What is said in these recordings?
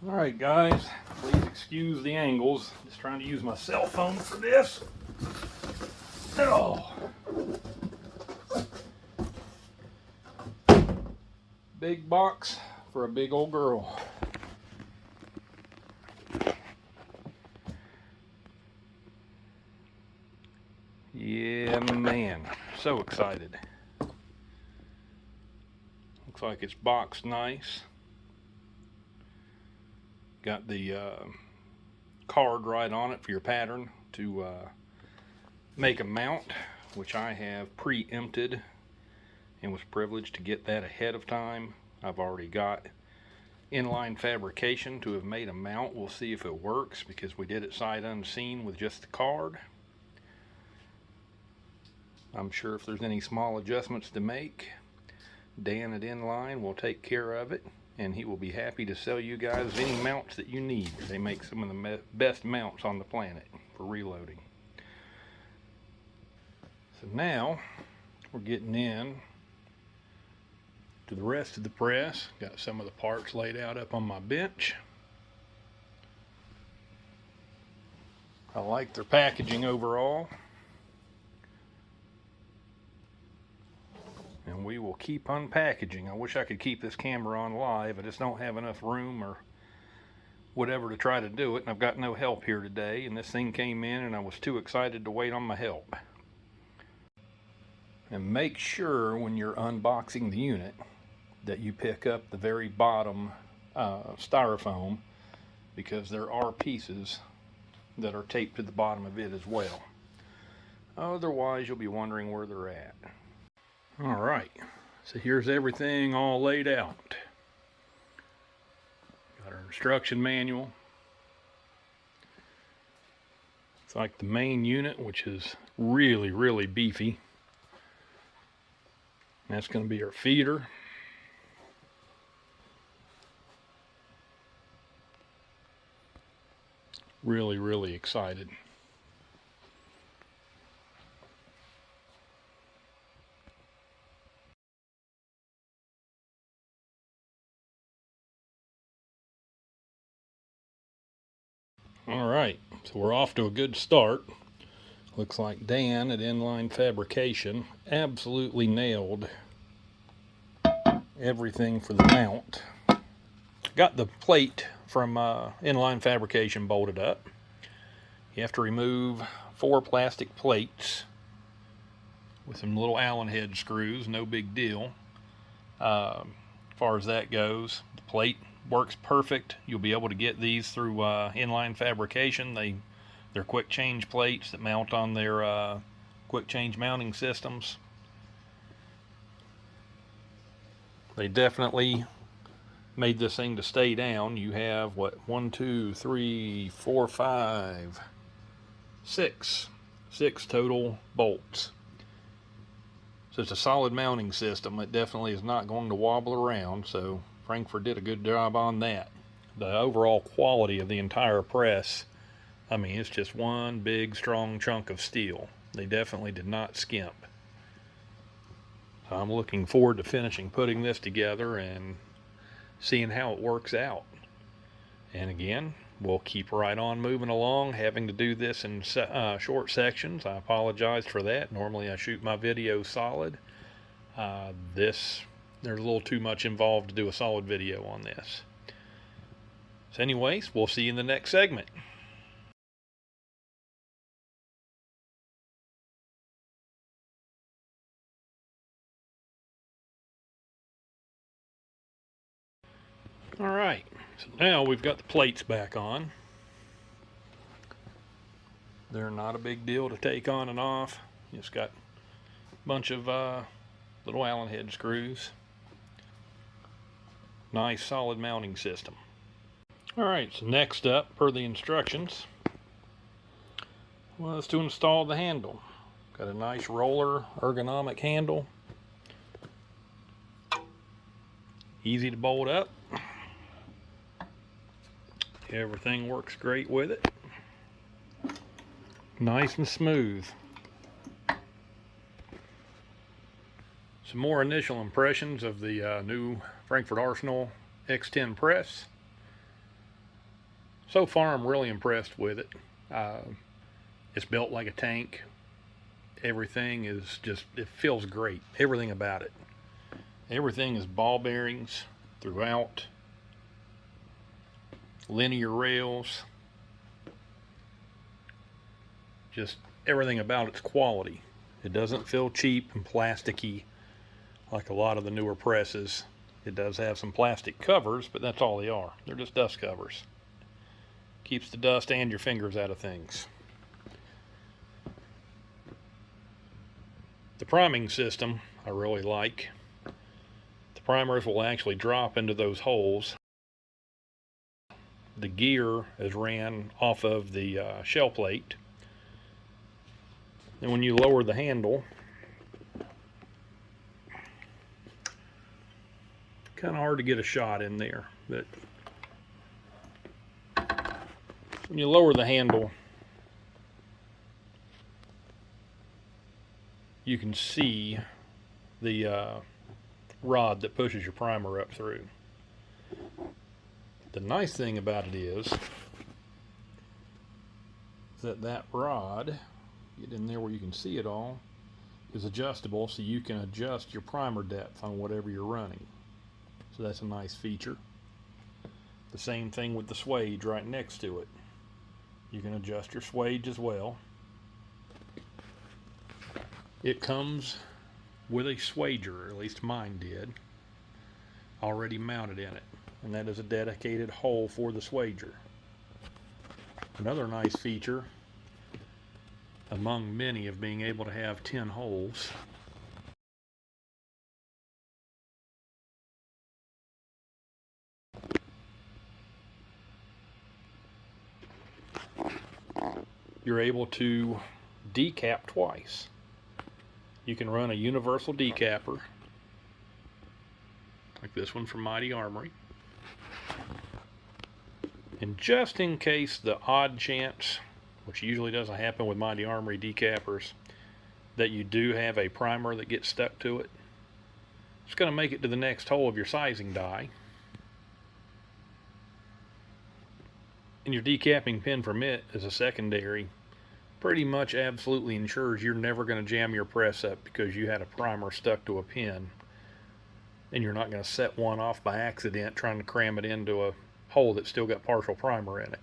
Alright guys, please excuse the angles. Just trying to use my cell phone for this. Oh. Big box for a big old girl. Yeah man, so excited. Looks like it's boxed nice. Got the card right on it for your pattern to make a mount, which I have preempted and was privileged to get that ahead of time. I've already got inline fabrication to have made a mount. We'll see if it works because we did it sight unseen with just the card. I'm sure if there's any small adjustments to make, Dan at Inline will take care of it, and he will be happy to sell you guys any mounts that you need. They make some of the best mounts on the planet for reloading. So now we're getting in to the rest of the press. Got some of the parts laid out up on my bench. I like their packaging overall. And we will keep unpackaging. I wish I could keep this camera on live. I just don't have enough room or whatever to try to do it. And I've got no help here today. And this thing came in and I was too excited to wait on my help. And make sure when you're unboxing the unit that you pick up the very bottom styrofoam, because there are pieces that are taped to the bottom of it as well. Otherwise you'll be wondering where they're at. Alright, so here's everything all laid out. Got our instruction manual. It's like the main unit, which is really beefy. That's going to be our feeder. Really excited. Alright, so we're off to a good start. Looks like Dan at Inline Fabrication absolutely nailed everything for the mount. Got the plate from Inline Fabrication bolted up. You have to remove 4 plastic plates with some little Allen head screws, no big deal. As far as that goes, the plate works perfect. You'll be able to get these through Inline Fabrication. They're quick change plates that mount on their quick change mounting systems. They definitely made this thing to stay down. You have what, 1, 2, 3, 4, 5, 6 total bolts. So it's a solid mounting system. It definitely is not going to wobble around, so Frankford did a good job on that. The overall quality of the entire press, I mean, it's just one big strong chunk of steel. They definitely did not skimp. So I'm looking forward to finishing putting this together and seeing how it works out. And again, we'll keep right on moving along, having to do this in short sections. I apologize for that. Normally I shoot my videos solid. There's a little too much involved to do a solid video on this. So anyways, we'll see you in the next segment. Alright, so now we've got the plates back on. They're not a big deal to take on and off. Just got a bunch of little Allen head screws. Nice solid mounting system. Alright, so next up, per the instructions, was to install the handle. Got a nice roller ergonomic handle. Easy to bolt up. Everything works great with it. Nice and smooth. Some more initial impressions of the new Frankford Arsenal X10 press. So far, I'm really impressed with it. It's built like a tank. Everything is just, it feels great. Everything about it. Everything is ball bearings throughout. Linear rails. Just everything about it's quality. It doesn't feel cheap and plasticky like a lot of the newer presses. It does have some plastic covers, but that's all they are. They're just dust covers. Keeps the dust and your fingers out of things. The priming system I really like. The primers will actually drop into those holes. The gear is ran off of the shell plate. And when you lower the handle, kind of hard to get a shot in there, but when you lower the handle, you can see the rod that pushes your primer up through. The nice thing about it is that rod, get in there where you can see it all, is adjustable, so you can adjust your primer depth on whatever you're running. So that's a nice feature. The same thing with the swage right next to it. You can adjust your swage as well. It comes with a swager, at least mine did, already mounted in it, and that is a dedicated hole for the swager. Another nice feature, among many, of being able to have 10 holes, you're able to decap twice. You can run a universal decapper, like this one from Mighty Armory. And just in case the odd chance, which usually doesn't happen with Mighty Armory decappers, that you do have a primer that gets stuck to it, it's going to make it to the next hole of your sizing die. And your decapping pin from it as a secondary pretty much absolutely ensures you're never going to jam your press up because you had a primer stuck to a pin, and you're not going to set one off by accident trying to cram it into a hole that's still got partial primer in it.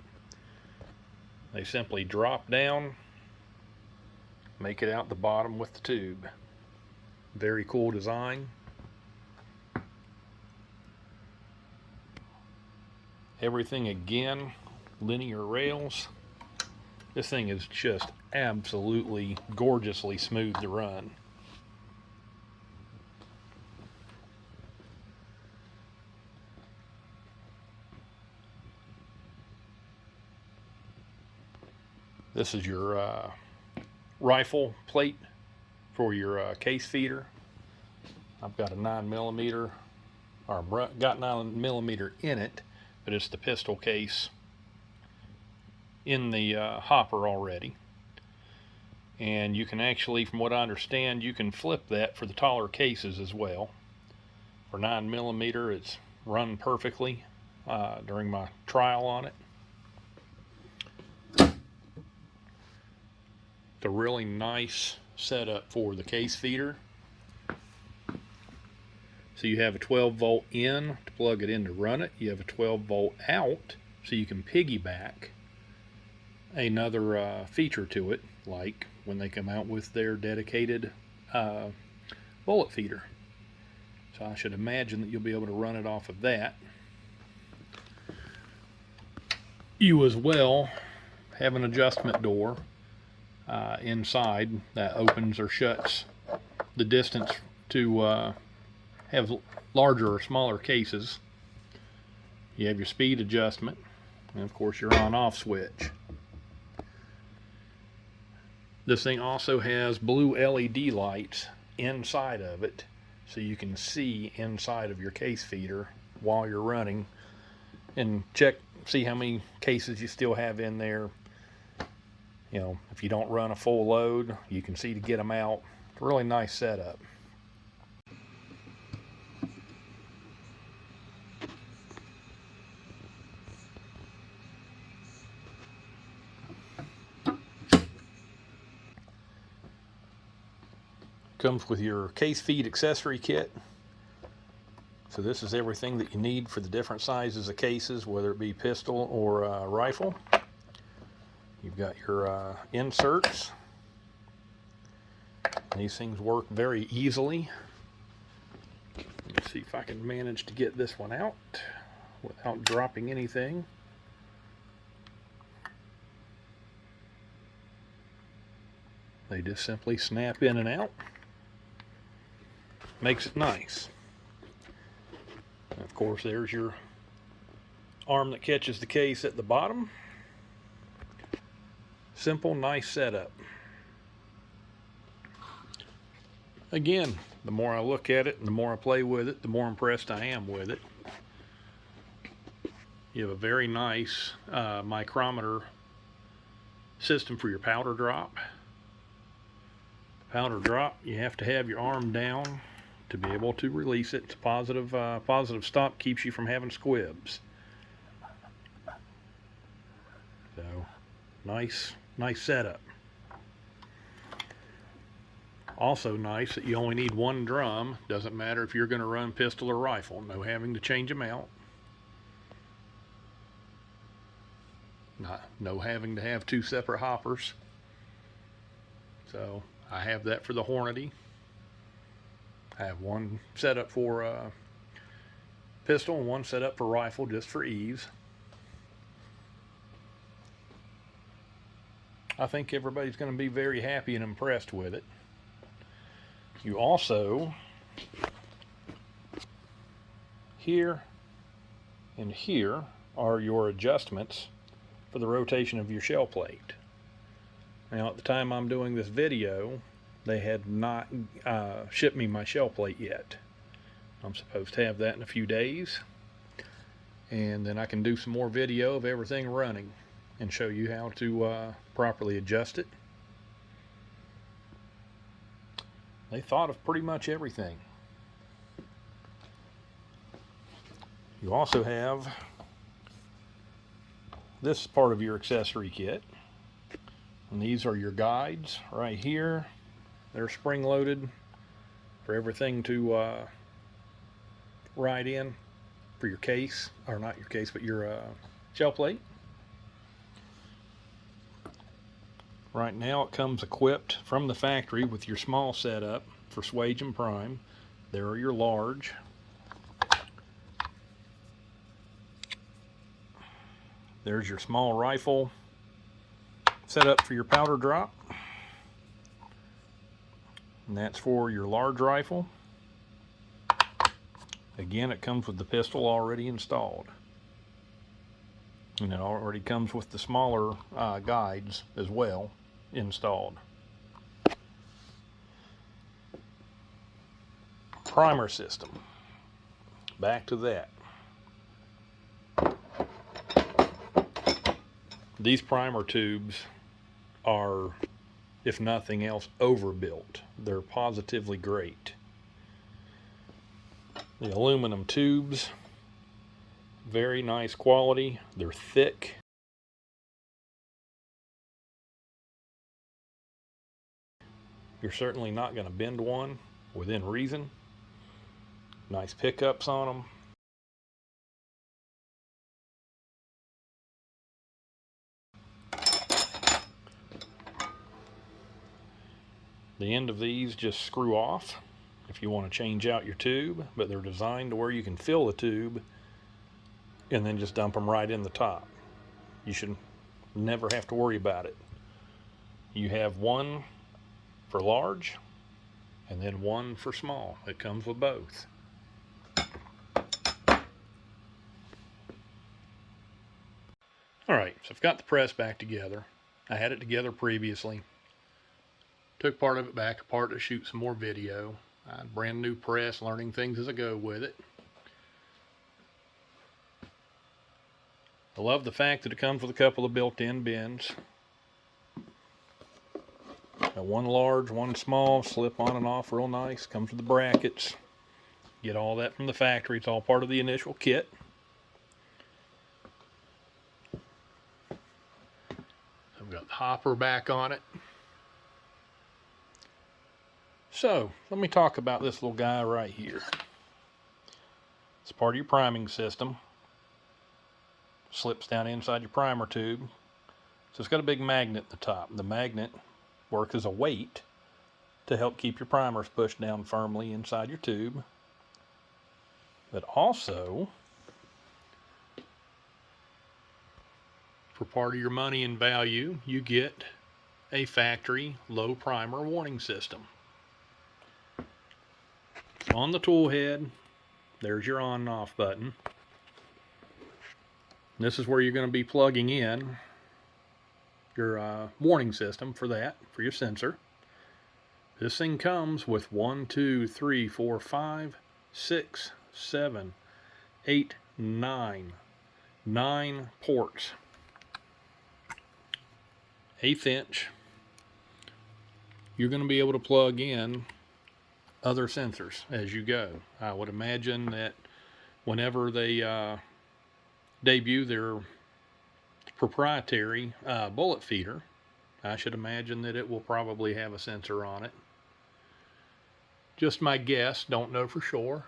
They simply drop down, make it out the bottom with the tube. Very cool design. Everything again, linear rails. This thing is just absolutely gorgeously smooth to run. This is your rifle plate for your case feeder. I've got a 9mm, or got 9mm in it, but it's the pistol case in the hopper already. And you can actually, from what I understand, you can flip that for the taller cases as well. For 9mm, it's run perfectly during my trial on it. It's a really nice setup for the case feeder. So you have a 12-volt in to plug it in to run it. You have a 12-volt out so you can piggyback another feature to it, like when they come out with their dedicated bullet feeder. So I should imagine that you'll be able to run it off of that. You as well have an adjustment door inside that opens or shuts the distance to have larger or smaller cases. You have your speed adjustment, and of course your on-off switch. This thing also has blue LED lights inside of it, so you can see inside of your case feeder while you're running and see how many cases you still have in there. You know, if you don't run a full load, you can see to get them out. It's a really nice setup. Comes with your case feed accessory kit. So this is everything that you need for the different sizes of cases, whether it be pistol or rifle. You've got your inserts. These things work very easily. Let's see if I can manage to get this one out without dropping anything. They just simply snap in and out. Makes it nice. And of course, there's your arm that catches the case at the bottom. Simple, nice setup. Again, the more I look at it and the more I play with it, the more impressed I am with it. You have a very nice micrometer system for your powder drop. Powder drop, you have to have your arm down to be able to release it. It's a positive stop, keeps you from having squibs. So, nice setup. Also nice that you only need one drum. Doesn't matter if you're going to run pistol or rifle. No having to change them out. No having to have two separate hoppers. So I have that for the Hornady. I have one set up for pistol and one set up for rifle, just for ease. I think everybody's going to be very happy and impressed with it. You also, here and here are your adjustments for the rotation of your shell plate. Now at the time I'm doing this video, they had not shipped me my shell plate yet. I'm supposed to have that in a few days, and then I can do some more video of everything running and show you how to properly adjust it. They thought of pretty much everything. You also have this part of your accessory kit, and these are your guides right here. They're spring loaded for everything to ride in for your case, or not your case, but your shell plate. Right now it comes equipped from the factory with your small setup for swage and prime. There are your large. There's your small rifle setup for your powder drop. And that's for your large rifle. Again, it comes with the pistol already installed. And it already comes with the smaller guides as well installed. Primer system. Back to that. These primer tubes are, if nothing else, overbuilt. They're positively great. The aluminum tubes, very nice quality. They're thick. You're certainly not going to bend one within reason. Nice pickups on them. The end of these just screw off if you want to change out your tube, but they're designed to where you can fill the tube and then just dump them right in the top. You should never have to worry about it. You have one for large and then one for small. It comes with both. Alright, so I've got the press back together. I had it together previously. Took part of it back apart to shoot some more video. I had a brand new press, learning things as I go with it. I love the fact that it comes with a couple of built-in bins. Got one large, one small, slip on and off real nice. Comes with the brackets. Get all that from the factory. It's all part of the initial kit. I've got the hopper back on it. So, let me talk about this little guy right here. It's part of your priming system. Slips down inside your primer tube. So it's got a big magnet at the top. The magnet works as a weight to help keep your primers pushed down firmly inside your tube. But also, for part of your money and value, you get a factory low primer warning system. On the tool head, there's your on and off button. This is where you're going to be plugging in your warning system for that, for your sensor. This thing comes with 1, 2, 3, 4, 5, 6, 7, 8, 9 ports. 1/8 inch. You're going to be able to plug in other sensors as you go. I would imagine that whenever they debut their proprietary bullet feeder, I should imagine that it will probably have a sensor on it. Just my guess, don't know for sure.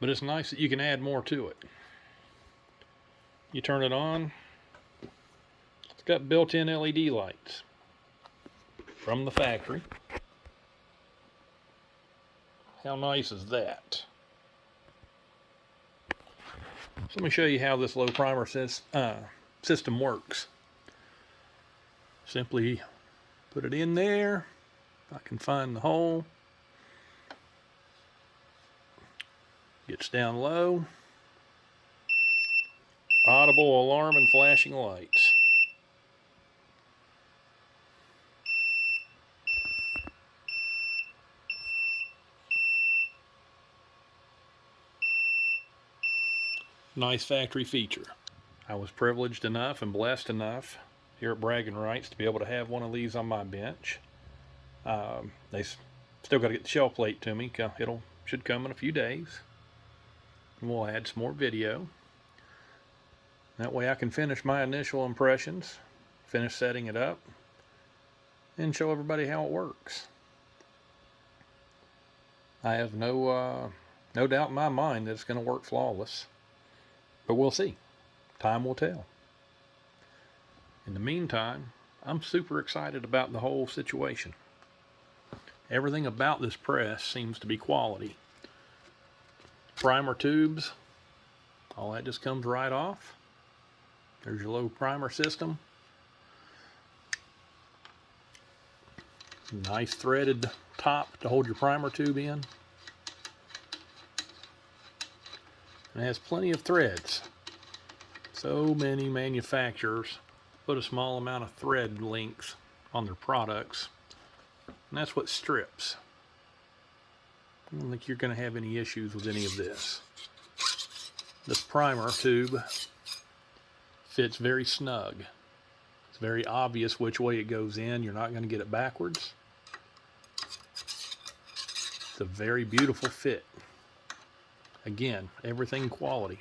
But it's nice that you can add more to it. You turn it on, it's got built-in LED lights from the factory. How nice is that? So let me show you how this low primer system works. Simply put it in there. If I can find the hole. Gets down low. Audible alarm and flashing lights. Nice factory feature. I was privileged enough and blessed enough here at Braggin Rights to be able to have one of these on my bench. They still got to get the shell plate to me. Should come in a few days. And we'll add some more video. That way I can finish my initial impressions, finish setting it up, and show everybody how it works. I have no doubt in my mind that it's going to work flawless. But we'll see. Time will tell. In the meantime, I'm super excited about the whole situation. Everything about this press seems to be quality. Primer tubes, all that just comes right off. There's your low primer system. Nice threaded top to hold your primer tube in. And it has plenty of threads. So many manufacturers put a small amount of thread length on their products, and that's what strips. I don't think you're going to have any issues with any of this. This primer tube fits very snug. It's very obvious which way it goes in. You're not going to get it backwards. It's a very beautiful fit. Again, everything quality.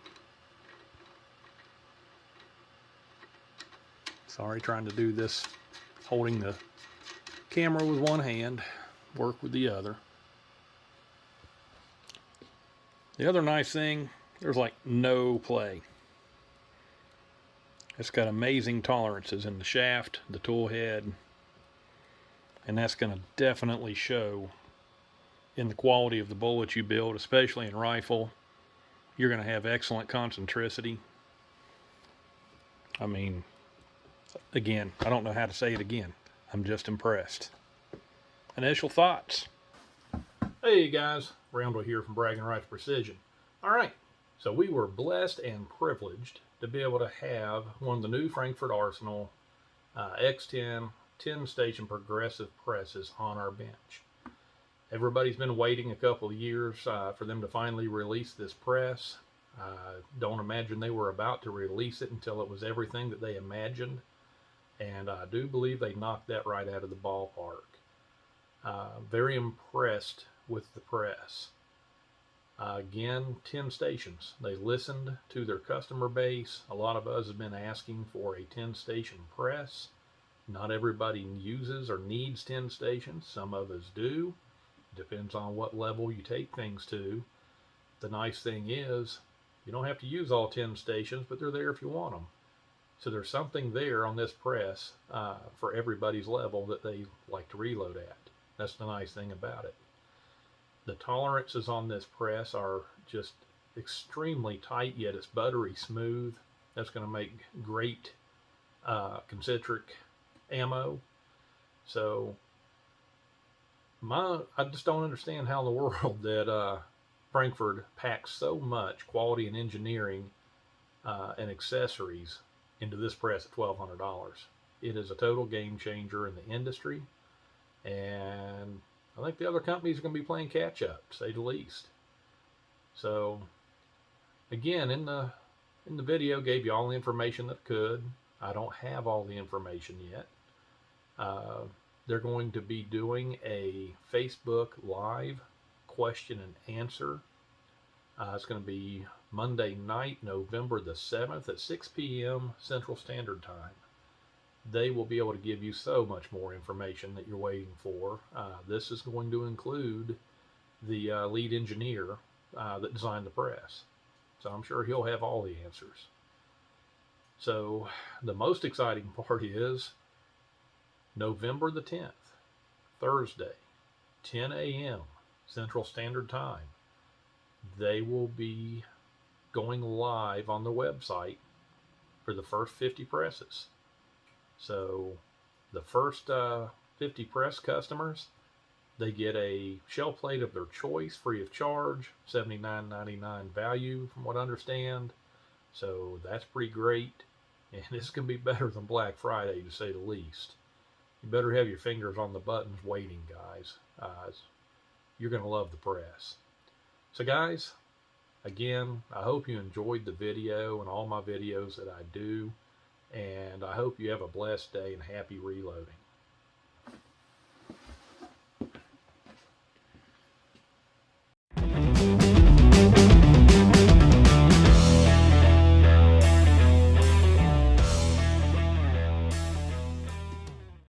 Sorry, trying to do this holding the camera with one hand, work with the other. The other nice thing, there's like no play. It's got amazing tolerances in the shaft, the tool head, and that's going to definitely show in the quality of the bullet you build, especially in rifle. You're going to have excellent concentricity. I mean, again, I don't know how to say it again. I'm just impressed. Initial thoughts. Hey guys, Randall here from Braggin Rights Precision. Alright, so we were blessed and privileged to be able to have one of the new Frankford Arsenal X10 10-station progressive presses on our bench. Everybody's been waiting a couple of years for them to finally release this press. Don't imagine they were about to release it until it was everything that they imagined. And I do believe they knocked that right out of the ballpark. Very impressed with the press. Again, 10 stations. They listened to their customer base. A lot of us have been asking for a 10-station press. Not everybody uses or needs 10 stations. Some of us do. Depends on what level you take things to. The nice thing is you don't have to use all 10 stations, but they're there if you want them. So there's something there on this press for everybody's level that they like to reload at. That's the nice thing about it. The tolerances on this press are just extremely tight, yet it's buttery smooth. That's going to make great concentric ammo. So I just don't understand how in the world that Frankford packs so much quality and engineering and accessories into this press at $1,200. It is a total game changer in the industry, and I think the other companies are going to be playing catch up, to say the least. So again, in the video, gave you all the information that I could. I don't have all the information yet. They're going to be doing a Facebook Live question and answer. It's going to be Monday night, November the 7th at 6 p.m. Central Standard Time. They will be able to give you so much more information that you're waiting for. This is going to include the lead engineer that designed the press. So I'm sure he'll have all the answers. So the most exciting part is November the 10th, Thursday, 10 a.m. Central Standard Time. They will be going live on the website for the first 50 presses. So the first 50 press customers, they get a shell plate of their choice free of charge, $79.99 value from what I understand. So that's pretty great. And this can be better than Black Friday, to say the least. You better have your fingers on the buttons waiting, guys. You're going to love the press. So guys, again, I hope you enjoyed the video and all my videos that I do. And I hope you have a blessed day and happy reloading.